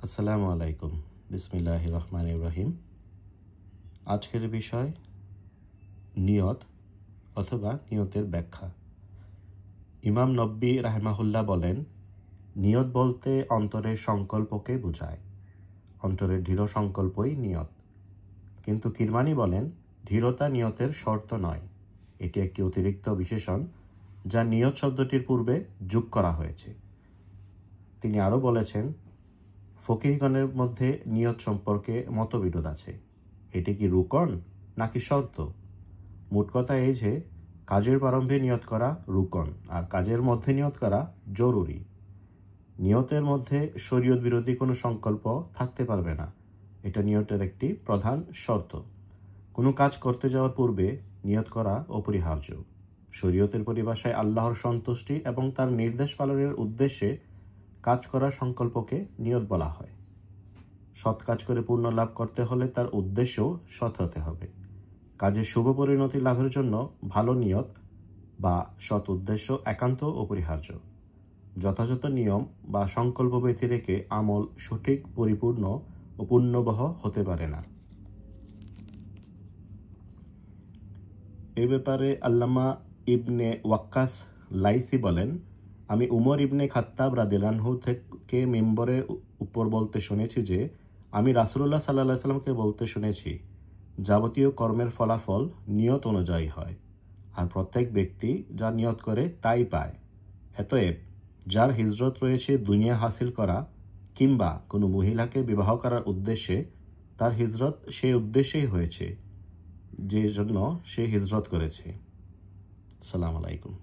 আসসালামু আলাইকুম। বিসমিল্লাহির রহমানির রহিম। আজকের বিষয় নিয়ত অথবা নিয়তের ব্যাখ্যা। ইমাম নব্বী রাহিমাহুল্লাহ বলেন, নিয়ত বলতে অন্তরের সংকল্পকে বোঝায়। অন্তরের দৃঢ় সংকল্পই নিয়ত। কিন্তু কিরমানি বলেন, দৃঢ়তা নিয়তের শর্ত নয়, এটি একটি অতিরিক্ত বিশেষণ যা নিয়ত শব্দটির পূর্বে যোগ করা হয়েছে। তিনি আরও বলেছেন, ফকিহগণের মধ্যে নিয়ত সম্পর্কে মতবিরোধ আছে। এটি কি রুকন নাকি শর্ত? মোট কথা এই যে, কাজের প্রারম্ভে নিয়ত করা রুকন আর কাজের মধ্যে নিয়ত করা জরুরি। নিয়তের মধ্যে শরীয়ত বিরোধী কোনো সংকল্প থাকতে পারবে না, এটা নিয়তের একটি প্রধান শর্ত। কোনো কাজ করতে যাওয়ার পূর্বে নিয়ত করা অপরিহার্য। শরীয়তের পরিভাষায় আল্লাহর সন্তুষ্টি এবং তার নির্দেশ পালনের উদ্দেশ্যে কাজ করার সংকল্পকে নিয়ত বলা হয়। সৎ কাজ করে পূর্ণ লাভ করতে হলে তার উদ্দেশ্যও সৎ হতে হবে। কাজের শুভ পরিণতি লাভের জন্য ভালো নিয়ত বা সৎ উদ্দেশ্য একান্ত অপরিহার্য। যথাযথ নিয়ম বা সংকল্প ব্যতি রেখে আমল সঠিক, পরিপূর্ণ ও পুণ্যবহ হতে পারে না। এ ব্যাপারে আল্লামা ইবনে ওয়াক্কাস লাইসি বলেন, আমি উমর ইবনে খাত্তাব রাদিয়াল্লাহু আনহু থেকে মিম্বরের উপর বলতে শুনেছি যে, আমি রাসূলুল্লাহ সাল্লাল্লাহু আলাইহি ওয়াসাল্লামকে বলতে শুনেছি, যাবতীয় কর্মের ফলাফল নিয়ত অনুযায়ী হয়, আর প্রত্যেক ব্যক্তি যা নিয়ত করে তাই পায়। অতএব যার হিজরত রয়েছে দুনিয়া হাসিল করা কিংবা কোনো মহিলাকে বিবাহ করার উদ্দেশ্যে, তার হিজরত সেই উদ্দেশ্যেই হয়েছে যে জন্য সে হিজরত করেছে। আসসালামু আলাইকুম।